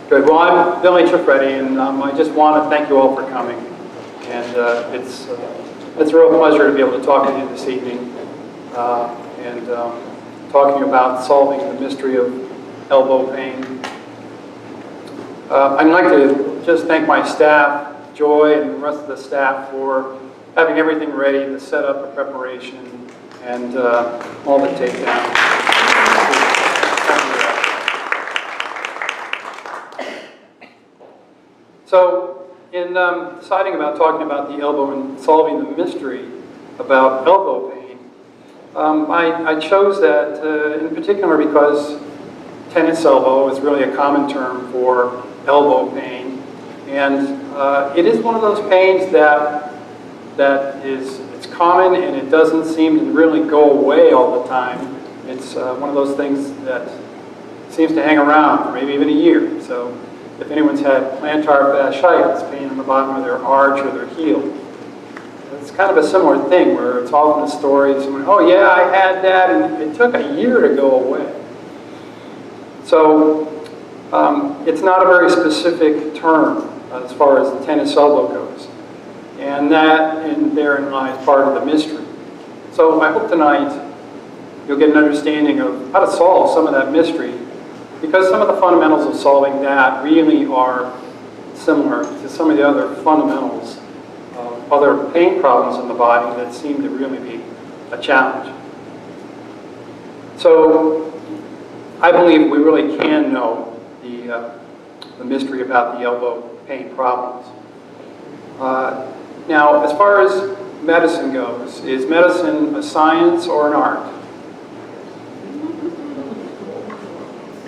Good. Well, I'm Billy Cioffredi, and I just want to thank you all for coming. And it's a real pleasure to be able to talk with you this evening and talking about solving the mystery of elbow pain. I'd like to just thank my staff, Joy, and the rest of the staff for having everything ready, the setup, the preparation, and all the takedown. So, in deciding about talking about the elbow and solving the mystery about elbow pain, I chose that in particular because tennis elbow is really a common term for elbow pain, and it is one of those pains it's common and it doesn't seem to really go away all the time. It's one of those things that seems to hang around for maybe even a year. So if anyone's had plantar fasciitis, pain in the bottom of their arch or their heel, it's kind of a similar thing where it's often a story of someone, oh yeah, I had that and it took a year to go away. So it's not a very specific term as far as the tennis elbow goes. And therein lies part of the mystery. So I hope tonight you'll get an understanding of how to solve some of that mystery, because some of the fundamentals of solving that really are similar to some of the other fundamentals of other pain problems in the body that seem to really be a challenge. So I believe we really can know the mystery about the elbow pain problems. Now, as far as medicine goes, is medicine a science or an art?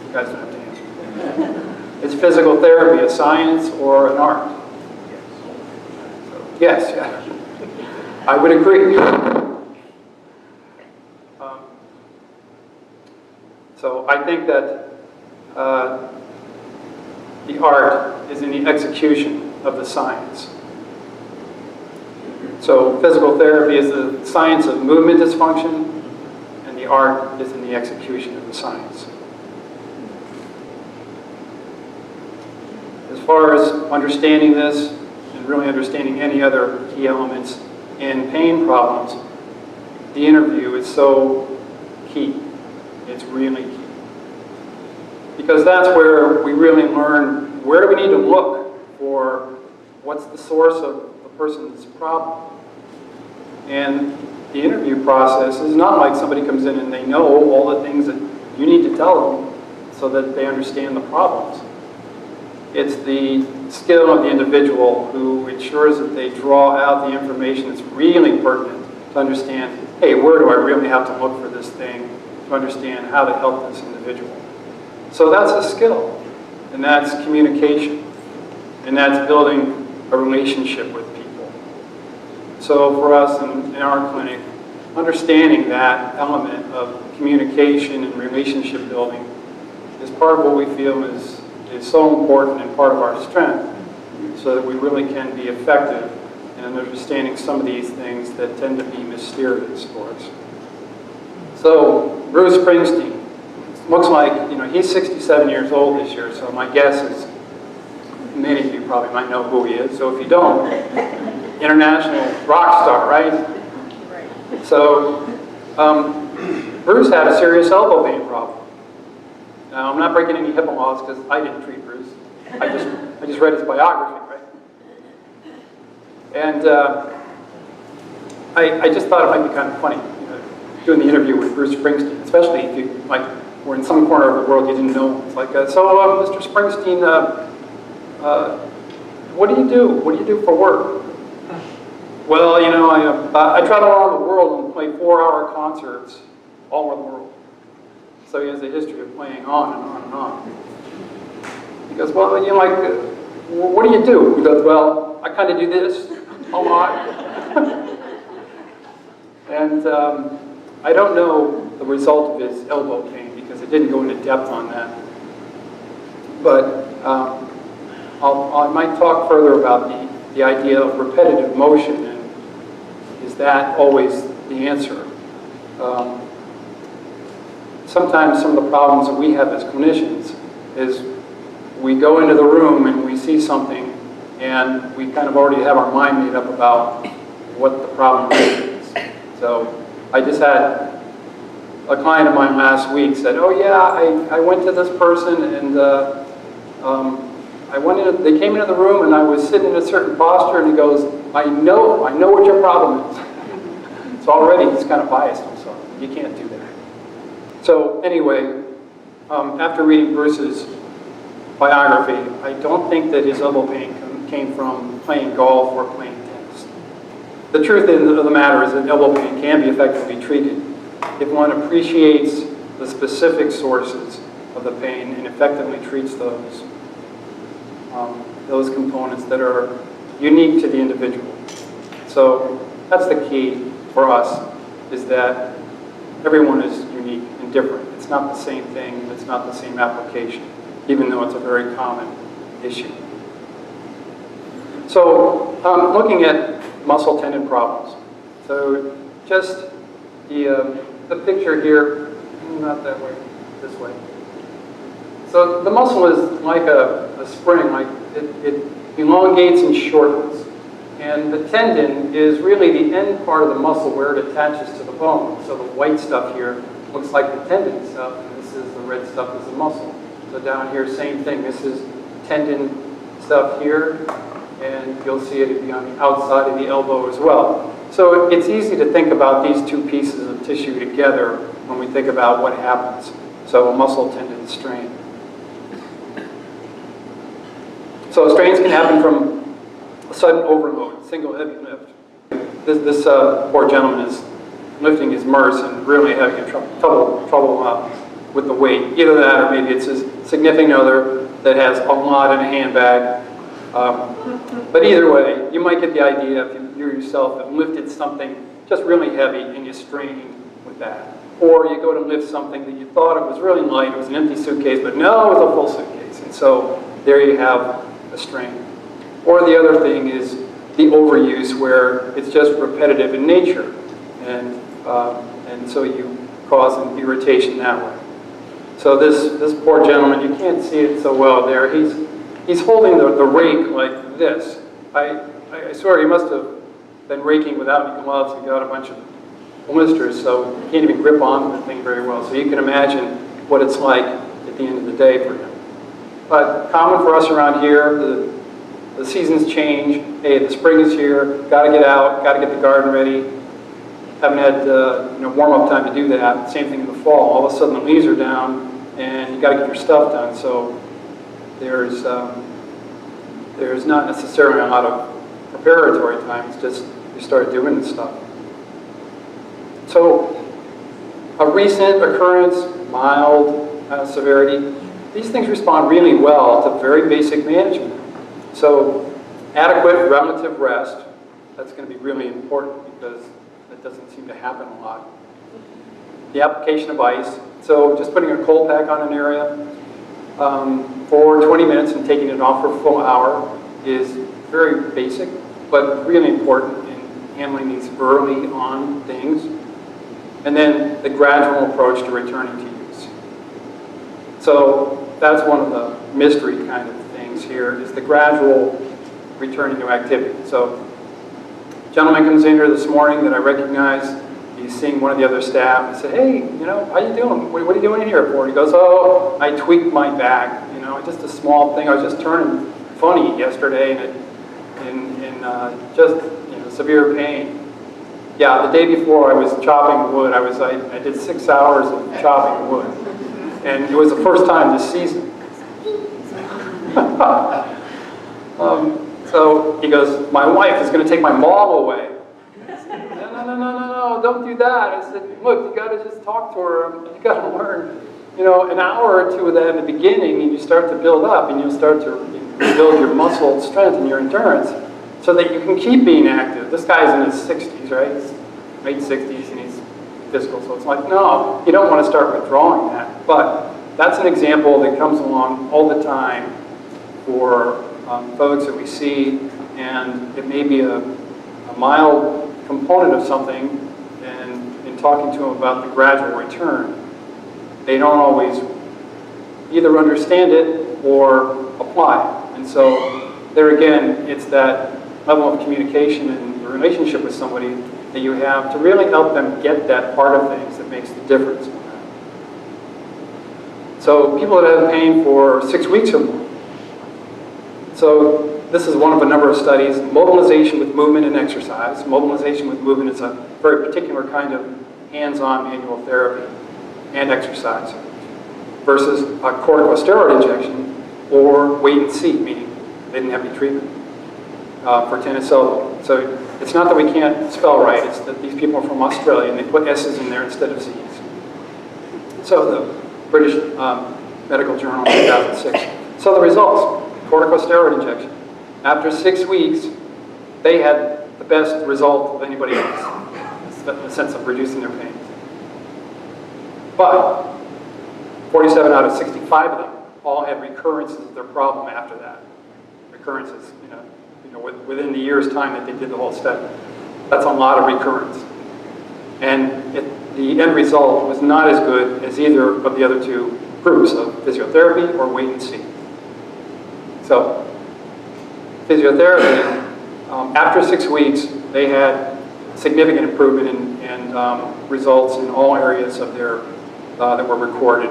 You guys don't have to answer. Is physical therapy a science or an art? Yes, yeah. I would agree. So I think that the art is in the execution of the science. So physical therapy is the science of movement dysfunction, and the art is in the execution of the science. As far as understanding this, and really understanding any other key elements in pain problems, the interview is so key. It's really key. Because that's where we really learn where do we need to look for what's the source of the person's problem. And the interview process is not like somebody comes in and they know all the things that you need to tell them so that they understand the problems. It's the skill of the individual who ensures that they draw out the information that's really pertinent to understand, hey, where do I really have to look for this thing to understand how to help this individual. So that's a skill, and that's communication, and that's building a relationship with people. So for us in our clinic, understanding that element of communication and relationship building is part of what we feel is so important and part of our strength, so that we really can be effective in understanding some of these things that tend to be mysterious for us. So Bruce Springsteen, looks like, he's 67 years old this year, so my guess is many of you probably might know who he is. So if you don't, international rock star, right? Right. So Bruce had a serious elbow pain problem. Now, I'm not breaking any HIPAA laws because I didn't treat Bruce. I just read his biography, right? And I just thought it might be kind of funny, doing the interview with Bruce Springsteen, especially if you were in some corner of the world you didn't know. It's like, so Mr. Springsteen, what do you do? What do you do for work? Well, I travel around the world and play 4-hour concerts all over the world. So he has a history of playing on and on and on. He goes, well, what do you do? He goes, well, I kind of do this a lot. And I don't know the result of his elbow pain because it didn't go into depth on that. But I might talk further about the idea of repetitive motion, and is that always the answer? Sometimes some of the problems that we have as clinicians is we go into the room and we see something, and we kind of already have our mind made up about what the problem is. So I just had a client of mine last week said, oh yeah, I went to this person and they came into the room and I was sitting in a certain posture, and he goes, I know what your problem is. So already he's kind of biased himself. You can't do that. So anyway, after reading Bruce's biography, I don't think that his elbow pain came from playing golf or playing tennis. The truth of the matter is that elbow pain can be effectively treated if one appreciates the specific sources of the pain and effectively treats those components that are unique to the individual. So that's the key for us, is that everyone is unique and different. It's not the same thing, it's not the same application, even though it's a very common issue. So looking at muscle tendon problems. So just the picture here, not that way, this way. So the muscle is like a spring, like it elongates and shortens. And the tendon is really the end part of the muscle where it attaches to the bone. So the white stuff here looks like the tendon stuff, and this is the red stuff is the muscle. So down here, same thing. This is tendon stuff here, and you'll see it be on the outside of the elbow as well. So it's easy to think about these two pieces of tissue together when we think about what happens. So a muscle tendon strain. So strains can happen from a sudden overload, single heavy lift. This poor gentleman is lifting his MERS and really having trouble with the weight. Either that, or maybe it's his significant other that has a lot in a handbag. But either way, you might get the idea if you yourself have lifted something just really heavy and you strain with that. Or you go to lift something that you thought it was really light, it was an empty suitcase, but no, it was a full suitcase. And so there you have a strain. Or the other thing is the overuse, where it's just repetitive in nature. And so you cause an irritation that way. So this poor gentleman, you can't see it so well there. He's holding the rake like this. I swear he must have been raking without any gloves and got a bunch of blisters, so he can't even grip on the thing very well. So you can imagine what it's like at the end of the day for him. But common for us around here, the seasons change. Hey, the spring is here, got to get out, got to get the garden ready. Haven't had warm-up time to do that. Same thing in the fall. All of a sudden the leaves are down and you got to get your stuff done. So there's not necessarily a lot of preparatory time. It's just you start doing this stuff. So a recent occurrence, mild severity, these things respond really well to very basic management. So adequate relative rest, that's going to be really important because that doesn't seem to happen a lot. The application of ice, so just putting a cold pack on an area for 20 minutes and taking it off for a full hour is very basic, but really important in handling these early on things. And then the gradual approach to returning to use. So that's one of the mystery kind of things here, is the gradual returning to activity. So gentleman comes in here this morning that I recognize. He's seeing one of the other staff. I said, hey, how you doing? What are you doing in here for? He goes, oh, I tweaked my back. Just a small thing. I was just turning funny yesterday and just severe pain. Yeah, the day before I was chopping wood. I did 6 hours of chopping wood, and it was the first time this season. So he goes, my wife is going to take my mom away. No, don't do that. I said, look, you got to just talk to her. You got to learn, an hour or two of that in the beginning, and you start to build up, and you'll start to build your muscle strength and your endurance so that you can keep being active. This guy's in his 60s, right? He's late 60s, and he's physical, so it's like, no, you don't want to start withdrawing that. But that's an example that comes along all the time for folks that we see, and it may be a mild component of something, and in talking to them about the gradual return, they don't always either understand it or apply. And so there again, it's that level of communication and relationship with somebody that you have to really help them get that part of things that makes the difference. So people that have pain for 6 weeks or more. So this is one of a number of studies, mobilization with movement and exercise. Mobilization with movement is a very particular kind of hands-on manual therapy and exercise versus a corticosteroid injection or wait and see, meaning they didn't have any treatment for tennis elbow. So it's not that we can't spell right, it's that these people are from Australia and they put S's in there instead of C's. So the British Medical Journal in 2006. So the results, corticosteroid injection. After 6 weeks, they had the best result of anybody else in the sense of reducing their pain. But 47 out of 65 of them all had recurrences of their problem after that. Recurrences, within the year's time that they did the whole study. That's a lot of recurrence. And the end result was not as good as either of the other two groups of physiotherapy or wait and see. So, physiotherapy, after 6 weeks, they had significant improvement and results in all areas of their that were recorded,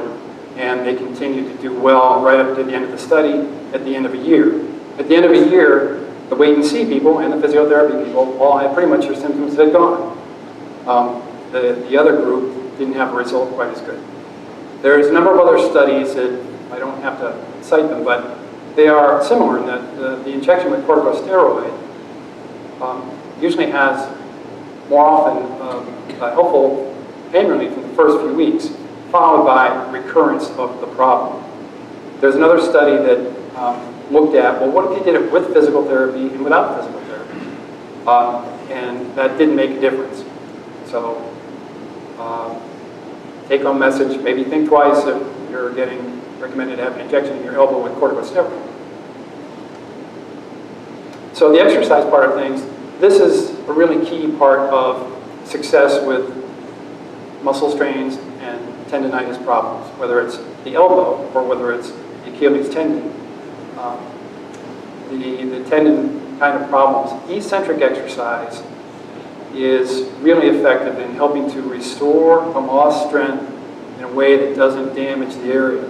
and they continued to do well right up to the end of the study at the end of a year. At the end of a year, the wait and see people and the physiotherapy people all had pretty much their symptoms had gone. The other group didn't have a result quite as good. There's a number of other studies that I don't have to cite them, but they are similar in that the injection with corticosteroid usually has more often helpful pain relief in the first few weeks, followed by recurrence of the problem. There's another study that looked at, well, what if you did it with physical therapy and without physical therapy? And that didn't make a difference. So, take-home message, maybe think twice if you're getting recommended to have an injection in your elbow with corticosteroid. So the exercise part of things, this is a really key part of success with muscle strains and tendinitis problems, whether it's the elbow or whether it's the Achilles tendon. The tendon kind of problems. Eccentric exercise is really effective in helping to restore a lost strength in a way that doesn't damage the area.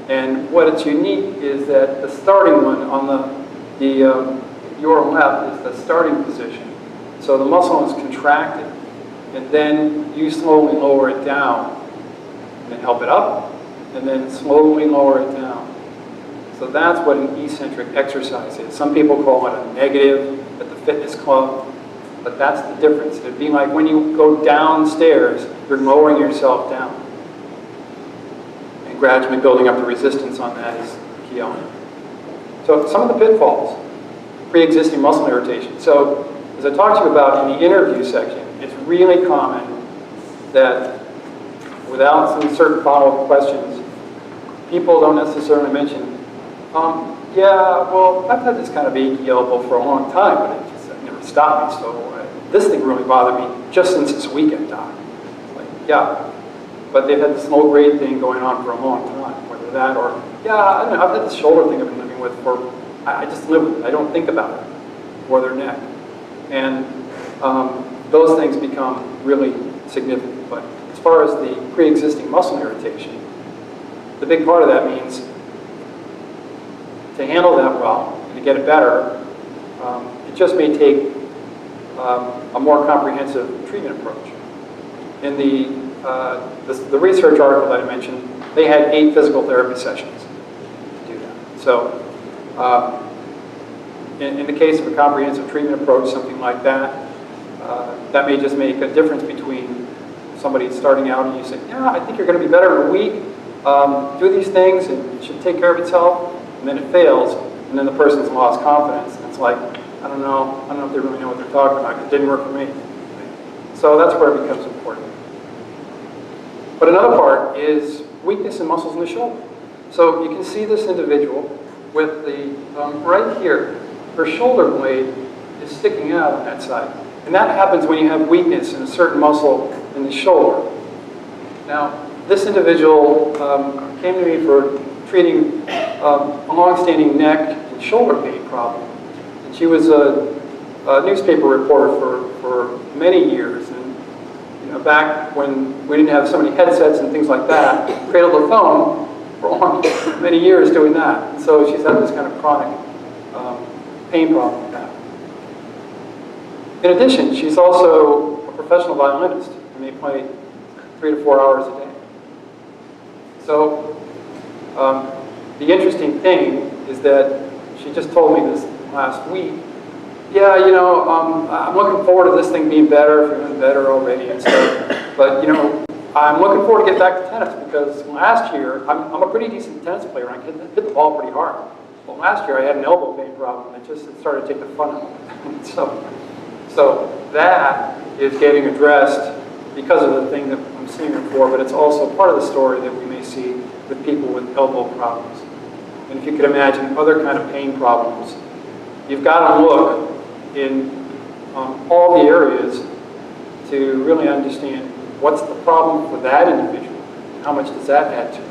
And what it's unique is that the starting one on your left is the starting position. So the muscle is contracted, and then you slowly lower it down, and then help it up, and then slowly lower it down. So that's what an eccentric exercise is. Some people call it a negative at the fitness club. But that's the difference. It'd be like when you go downstairs, you're lowering yourself down. And gradually building up the resistance on that is the key element. So some of the pitfalls, pre-existing muscle irritation. So as I talked to you about in the interview section, it's really common that without some certain follow-up questions, people don't necessarily mention, yeah, well, I've had this kind of achy elbow for a long time, but it never stopped me, so this thing really bothered me just since this weekend, Doc. Like, yeah, but they've had this low-grade thing going on for a long time, whether that or, yeah, I don't know, I've had this shoulder thing I've been living with for, I just live with it, I don't think about it, or their neck. And those things become really significant. But as far as the pre-existing muscle irritation, the big part of that means to handle that well, and to get it better, it just may take a more comprehensive treatment approach. In the research article that I mentioned, they had 8 physical therapy sessions to do that. So in the case of a comprehensive treatment approach, something like that, that may just make a difference between somebody starting out and you say, yeah, I think you're going to be better in a week, do these things and it should take care of itself, and then it fails, and then the person's lost confidence. And it's like, I don't know if they really know what they're talking about. It didn't work for me. So that's where it becomes important. But another part is weakness in muscles in the shoulder. So you can see this individual with the, right here, her shoulder blade is sticking out on that side. And that happens when you have weakness in a certain muscle in the shoulder. Now, this individual came to me for treating a long-standing neck and shoulder pain problem. And she was a newspaper reporter for many years. And back when we didn't have so many headsets and things like that, cradled the phone for many years doing that. And so she's had this kind of chronic pain problem with that. In addition, she's also a professional violinist and may play 3 to 4 hours a day. So the interesting thing is that she just told me this last week. Yeah, I'm looking forward to this thing being better, feeling better already and stuff. But I'm looking forward to get back to tennis because last year, I'm a pretty decent tennis player. I can hit the ball pretty hard. But last year I had an elbow pain problem and it started to take the fun out of it. So that is getting addressed because of the thing that I'm seeing her for, but it's also part of the story that we may see with people with elbow problems. And if you could imagine other kind of pain problems, you've got to look in all the areas to really understand what's the problem for that individual, how much does that add to it.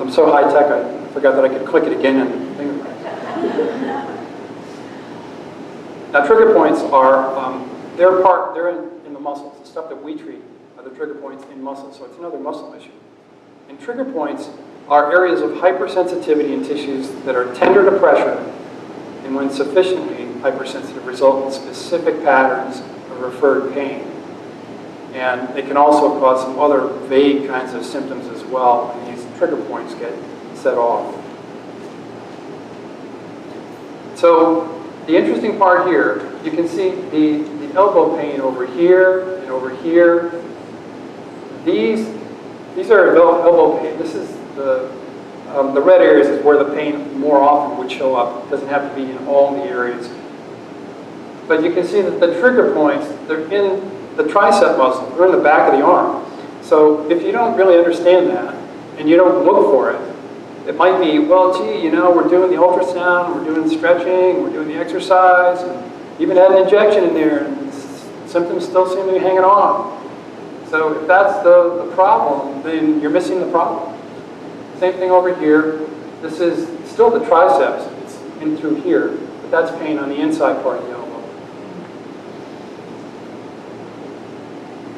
I'm so high tech, I forgot that I could click it again and think about it. Now trigger points are, they're in the muscles. The stuff that we treat are the trigger points in muscles, so it's another muscle issue. And trigger points are areas of hypersensitivity in tissues that are tender to pressure, and when sufficiently hypersensitive, result in specific patterns of referred pain. And they can also cause some other vague kinds of symptoms as well when these trigger points get set off. So the interesting part here, you can see the elbow pain over here and over here. These are elbow pain. This is the red areas is where the pain more often would show up. It doesn't have to be in all the areas. But you can see that the trigger points, they're in the tricep muscle. They're in the back of the arm. So if you don't really understand that, and you don't look for it, it might be, well, gee, we're doing the ultrasound, we're doing the stretching, we're doing the exercise, and even had an injection in there, and symptoms still seem to be hanging on. So if that's the problem, then you're missing the problem. Same thing over here. This is still the triceps. It's in through here, but that's pain on the inside part of the elbow.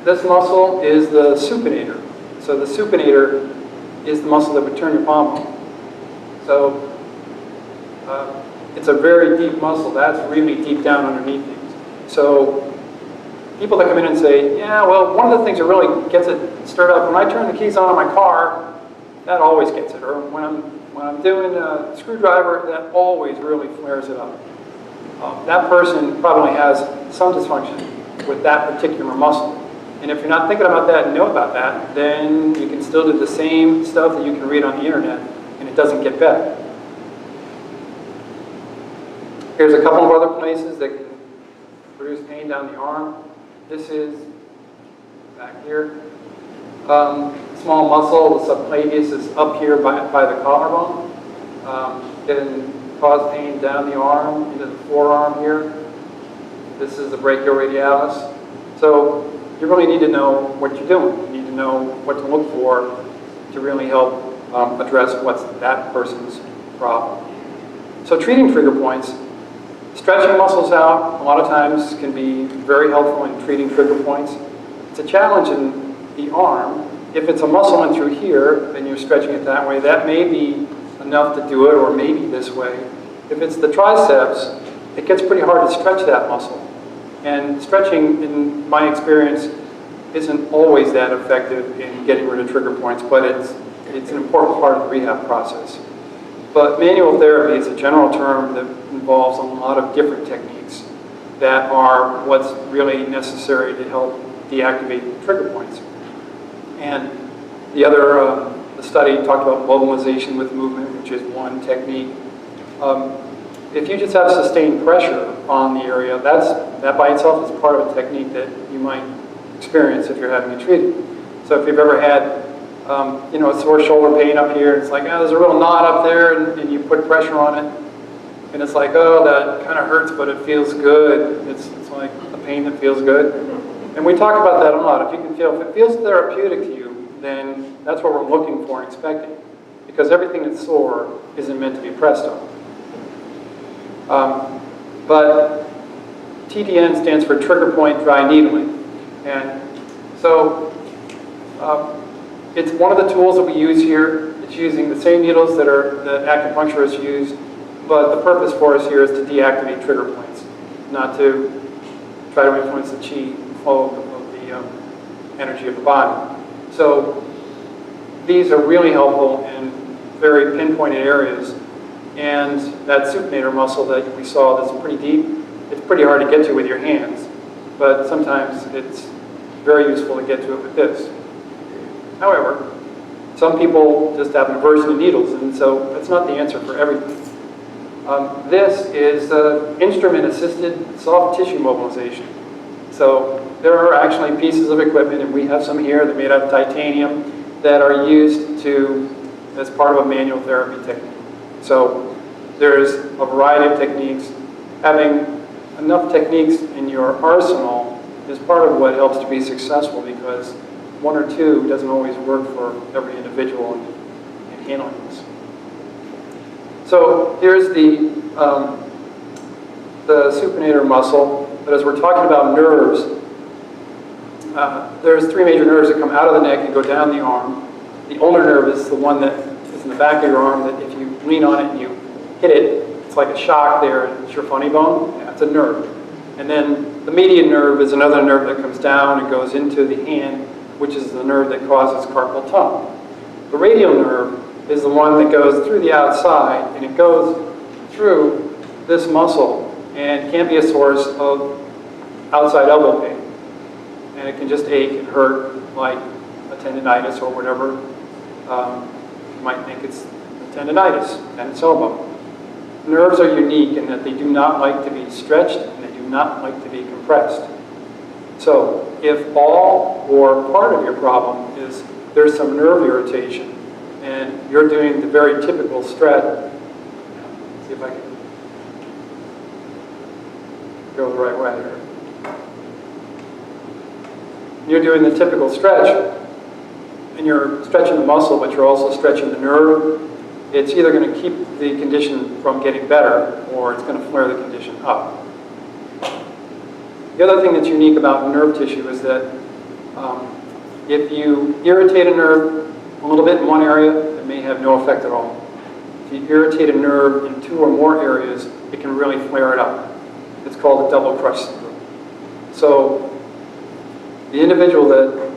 This muscle is the supinator. So the supinator is the muscle that would turn your palm on. So it's a very deep muscle. That's really deep down underneath things. So people that come in and say, yeah, well, one of the things that really gets it stirred up, when I turn the keys on in my car, that always gets it. Or when I'm doing a screwdriver, that always really flares it up. That person probably has some dysfunction with that particular muscle. And if you're not thinking about that and know about that, then you can still do the same stuff that you can read on the internet, and it doesn't get better. Here's a couple of other places that can produce pain down the arm. This is back here. Small muscle, the subclavius is up here by the collarbone. Can cause pain down the arm, into the forearm here. This is the brachioradialis. So you really need to know what you're doing. You need to know what to look for to really help address what's that person's problem. So treating trigger points, stretching muscles out a lot of times can be very helpful in treating trigger points. It's a challenge in the arm. If it's a muscle in through here and you're stretching it that way, that may be enough to do it, or maybe this way. If it's the triceps, it gets pretty hard to stretch that muscle. And stretching, in my experience, isn't always that effective in getting rid of trigger points, but it's an important part of the rehab process. But manual therapy is a general term that involves a lot of different techniques that are what's really necessary to help deactivate trigger points. And the other the study talked about mobilization with movement, which is one technique. If you just have sustained pressure on the area, that by itself is part of a technique that you might experience if you're having it treated. So if you've ever had a sore shoulder pain up here, it's like, oh, there's a real knot up there, and you put pressure on it, and it's like, oh, that kind of hurts, but it feels good. It's like the pain that feels good. And we talk about that a lot. If it feels therapeutic to you, then that's what we're looking for and expecting. because everything that's sore isn't meant to be pressed on. But TDN stands for trigger point dry needling. And so it's one of the tools that we use here. It's using the same needles that acupuncturists use, but the purpose for us here is to deactivate trigger points, not to try to influence the chi flow of the energy of the body. So these are really helpful in very pinpointed areas. And that supinator muscle that we saw that's pretty deep, it's pretty hard to get to with your hands, but sometimes it's very useful to get to it with this. However, some people just have an aversion to needles, and so that's not the answer for everything. This is instrument-assisted soft tissue mobilization. So there are actually pieces of equipment, and we have some here that are made out of titanium that are used as part of a manual therapy technique. So there's a variety of techniques. Having enough techniques in your arsenal is part of what helps to be successful, because one or two doesn't always work for every individual in handling this. So here's the supinator muscle. But as we're talking about nerves, there's three major nerves that come out of the neck and go down the arm. The ulnar nerve is the one that is in the back of your arm that if you lean on it and you hit it, it's like a shock there. It's your funny bone. Yeah, it's a nerve. And then the median nerve is another nerve that comes down and goes into the hand, which is the nerve that causes carpal tunnel. The radial nerve is the one that goes through the outside, and it goes through this muscle and can be a source of outside elbow pain. And it can just ache and hurt like a tendinitis or whatever. You might think it's tendinitis and it's elbow. Nerves are unique in that they do not like to be stretched and they do not like to be compressed. So if all or part of your problem is there's some nerve irritation and you're doing the very typical stretch, see if I can go the right way here. You're doing the typical stretch and you're stretching the muscle, but you're also stretching the nerve. It's either going to keep the condition from getting better or it's going to flare the condition up. The other thing that's unique about nerve tissue is that if you irritate a nerve a little bit in one area, it may have no effect at all. If you irritate a nerve in two or more areas, it can really flare it up. It's called a double crush syndrome. So the individual that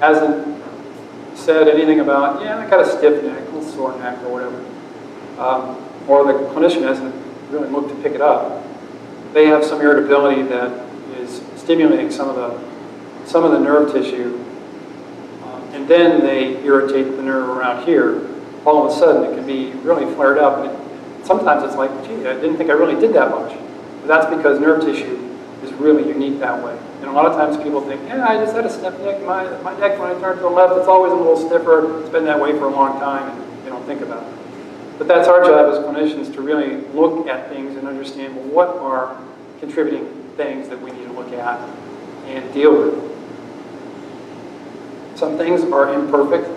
hasn't said anything about, yeah, I got a stiff neck, a little sore neck or whatever, or the clinician hasn't really looked to pick it up, they have some irritability that is stimulating some of the nerve tissue, and then they irritate the nerve around here. All of a sudden, it can be really flared up. And sometimes it's like, gee, I didn't think I really did that much. But that's because nerve tissue is really unique that way. And a lot of times people think, yeah, I just had a stiff neck. My neck, when I turn to the left, it's always a little stiffer. It's been that way for a long time, and they don't think about it. But that's our job as clinicians, to really look at things and understand, well, what are contributing things that we need to look at and deal with. Some things are imperfect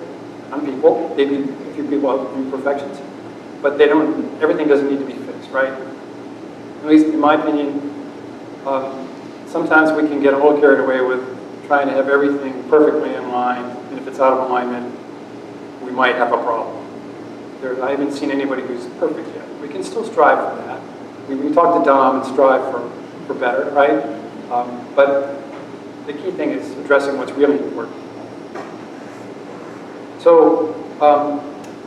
on people. Maybe a few people have imperfections, but they don't. Everything doesn't need to be fixed, right? At least in my opinion, sometimes we can get a little carried away with trying to have everything perfectly in line, and if it's out of alignment, we might have a problem. I haven't seen anybody who's perfect yet. We can still strive for that. We can talk to Dom and strive for better, right? But the key thing is addressing what's really important. So,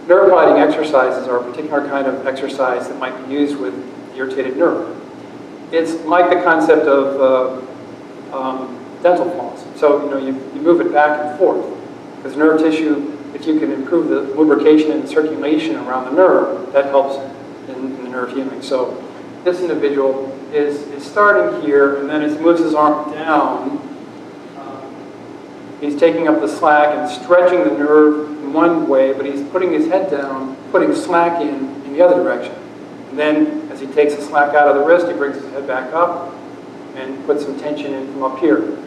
nerve gliding exercises are a particular kind of exercise that might be used with irritated nerve. It's like the concept of dental floss. So, you move it back and forth. Because nerve tissue, if you can improve the lubrication and circulation around the nerve, that helps in the nerve healing. So, this individual is starting here, and then as he moves his arm down, he's taking up the slack and stretching the nerve in one way, but he's putting his head down, putting slack in the other direction. And then, as he takes the slack out of the wrist, he brings his head back up and puts some tension in from up here.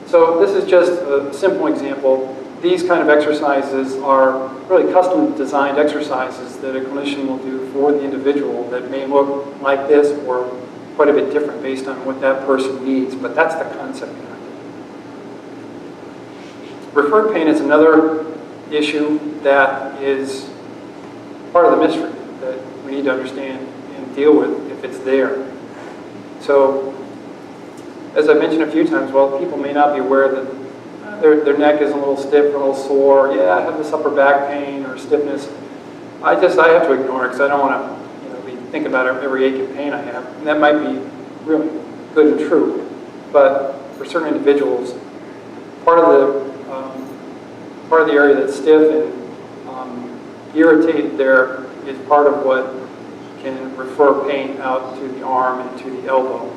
So this is just a simple example these kind of exercises are really custom designed exercises that a clinician will do for the individual that may look like this or quite a bit different based on what that person needs, but that's the concept behind it. Referred pain is another issue that is part of the mystery that we need to understand and deal with if it's there. So, as I mentioned a few times, well, people may not be aware that their neck is a little stiff, a little sore. Yeah, I have this upper back pain or stiffness. I have to ignore it because I don't want to, be thinking about every ache and pain I have. And that might be really good and true, but for certain individuals, part of the area that's stiff and irritated there is part of what can refer pain out to the arm and to the elbow.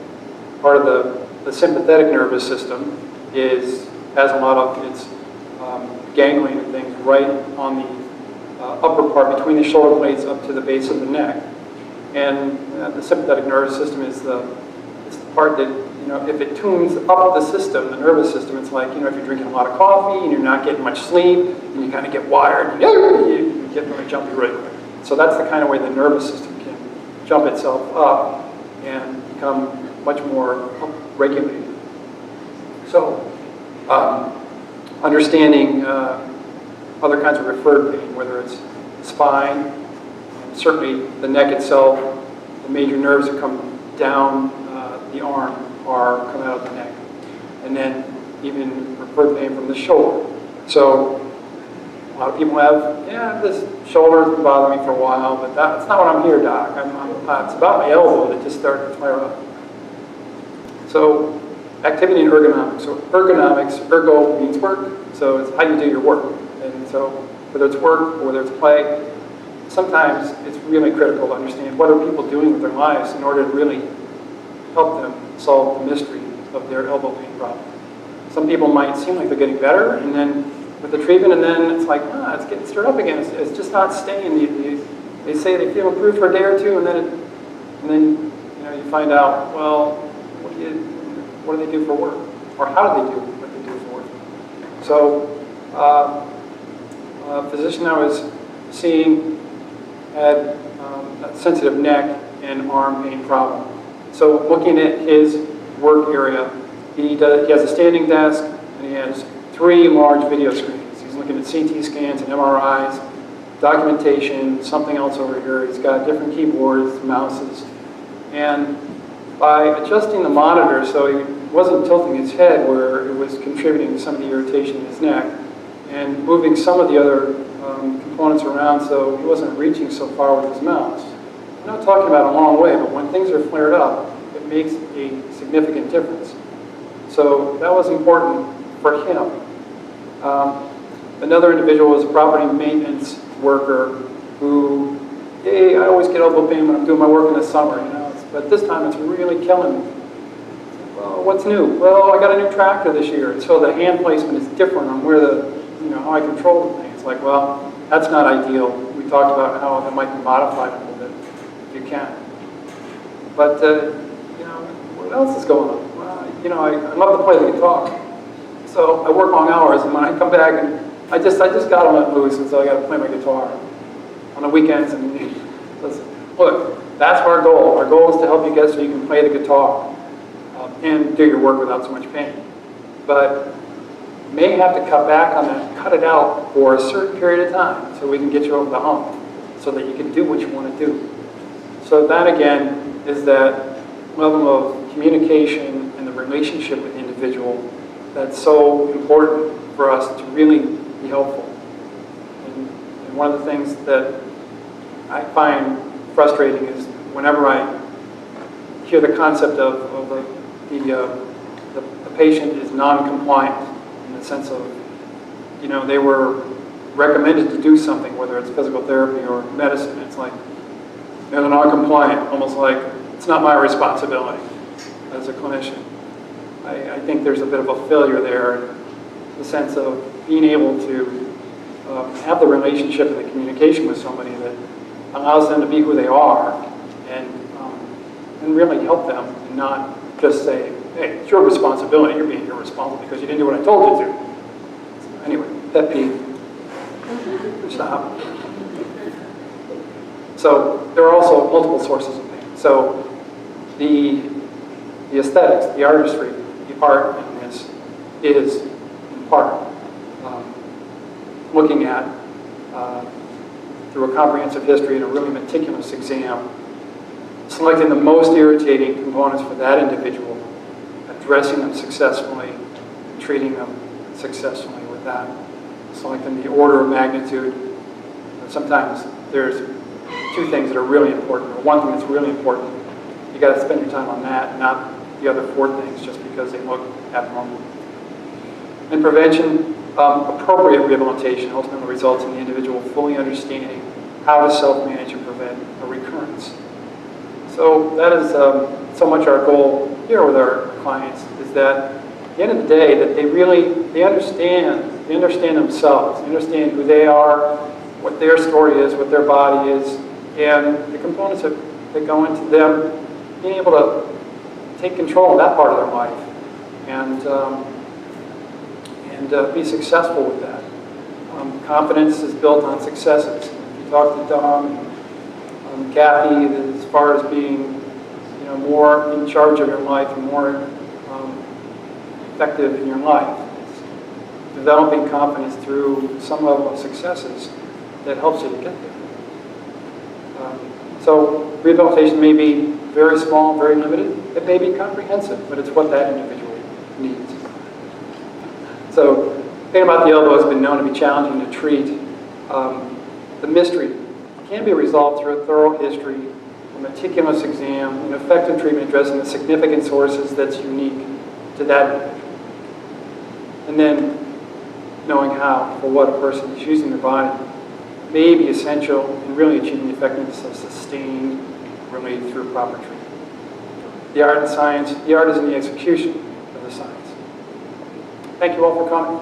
Part of the sympathetic nervous system has a lot of its ganglion and things right on the upper part between the shoulder blades up to the base of the neck. And the sympathetic nervous system is the part that, if it tunes up the system, the nervous system, it's like, if you're drinking a lot of coffee and you're not getting much sleep and you kind of get wired, and you get really jumpy really quick. So that's the kind of way the nervous system can jump itself up and become much more regulated. So, understanding other kinds of referred pain, whether it's spine, and certainly the neck itself, the major nerves that come down the arm are coming out of the neck, and then even referred pain from the shoulder. So a lot of people have, this shoulder's been bothering me for a while, but that's not what I'm here, doc. It's about my elbow that just started to flare up. So activity and ergonomics. So ergonomics, ergo means work, so it's how you do your work. And so whether it's work or whether it's play, sometimes it's really critical to understand what are people doing with their lives in order to really help them solve the mystery of their elbow pain problem. Some people might seem like they're getting better, and then with the treatment, and then it's like, it's getting stirred up again. It's just not staying. They say they feel improved for a day or two, and then you find out, well, what do they do for work? Or how do they do what they do for work? So, a physician I was seeing had a sensitive neck and arm pain problem. So, looking at his work area, he has a standing desk and he has 3 large video screens. He's looking at CT scans and MRIs, documentation, something else over here. He's got different keyboards, mouses, and by adjusting the monitor so he wasn't tilting his head where it was contributing to some of the irritation in his neck, and moving some of the other components around so he wasn't reaching so far with his mouse. I'm not talking about a long way, but when things are flared up, it makes a significant difference. So that was important for him. Another individual was a property maintenance worker who, hey, I always get elbow pain when I'm doing my work in the summer, but this time it's really killing me. Well, what's new? Well, I got a new tractor this year, and so the hand placement is different on where how I control the thing. It's like, well, that's not ideal. We talked about how that might be modified a little bit, if you can. But, what else is going on? Well, I love to play the guitar. So I work long hours, and when I come back, and I just got to let loose, and so I got to play my guitar on the weekends. And look, that's our goal. Our goal is to help you get so you can play the guitar and do your work without so much pain. But you may have to cut back on that, cut it out for a certain period of time so we can get you over the hump so that you can do what you want to do. So that, again, is that level of communication and the relationship with the individual that's so important for us to really be helpful. And one of the things that I find frustrating is whenever I hear the concept of the patient is non-compliant in the sense of, they were recommended to do something, whether it's physical therapy or medicine. It's like they're non-compliant, almost like it's not my responsibility as a clinician. I think there's a bit of a failure there in the sense of being able to have the relationship and the communication with somebody that allows them to be who they are and really help them and not just say, hey, it's your responsibility, you're being irresponsible because you didn't do what I told you to. So anyway, pet peeve. Stop. So there are also multiple sources of pain. So the aesthetics, the artistry, the art in this is in part looking at through a comprehensive history and a really meticulous exam, selecting the most irritating components for that individual, addressing them successfully, and treating them successfully with that. Selecting the order of magnitude. Sometimes there's two things that are really important, or one thing that's really important. You got to spend your time on that, not the other four things, just because they look abnormal. In prevention, appropriate rehabilitation ultimately results in the individual fully understanding how to self-manage and prevent a recurrence. So that is so much our goal here with our clients, is that at the end of the day, that they understand themselves, they understand who they are, what their story is, what their body is, and the components that go into them being able to take control of that part of their life and be successful with that. Confidence is built on successes. If you talk to Dom and Kathy, as far as being more in charge of your life and more effective in your life, it's developing confidence through some level of successes that helps you to get there. So rehabilitation may be very small, very limited. It may be comprehensive, but it's what that individual needs. So the thing about the elbow has been known to be challenging to treat. The mystery can be resolved through a thorough history, a meticulous exam, an effective treatment addressing the significant sources that's unique to that individual. And then knowing how, for what a person is using their body, may be essential in really achieving the effectiveness of sustained relief through proper treatment. The art and science, the art is in the execution of the science. Thank you all for coming.